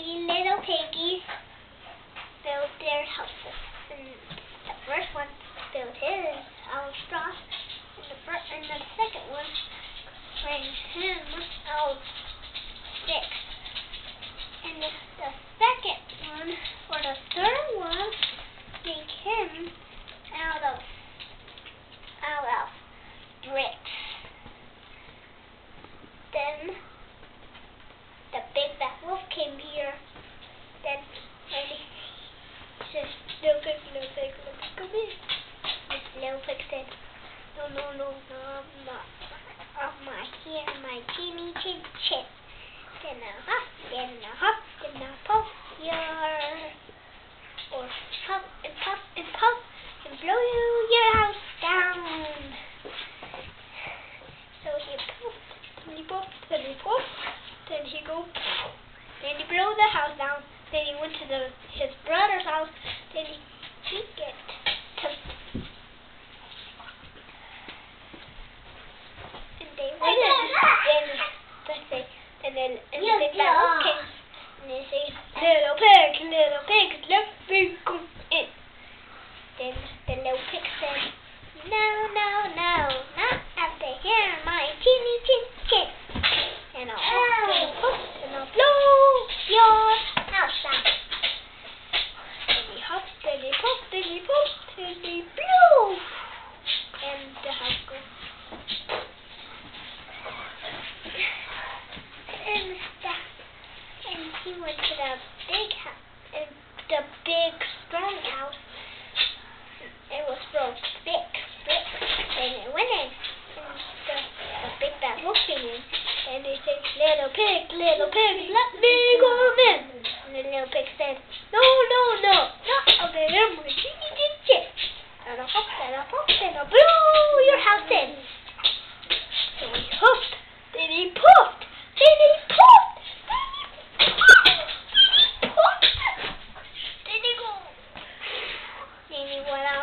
three little piggies built their houses. And the first one built his out of straw, and the second one made him out of sticks. And the second one, or the third one, made him out of bricks. Then the big bad wolf came here. Then when he said, little pig, come here. This little pig said, no, I'm not. Here, my teeny chin chin. Then a hop, then a pop, here. Or hop and pop and blow your house down. So he popped, then he go, then he blow the house down. Then he went to his brother's house. Then he get to, and they went. And then the big bad wolf came, and they say, little pig, let me go in. Then the little pig said, no, not after here, my teeny chin chin. And I'll hop and I'll blow your house down. Then he hopped, then he popped, then he blew. And the house goes. And he went to the big house, the big strong house. It was full of bricks. Then it went in, and the big bad wolf came in. And they said, little pig, let me go in. And the little pig said, no, not over here, my teeny chin chin. And I'll hop, and I'll blow your house in. So he hopped, then he popped, then he went out.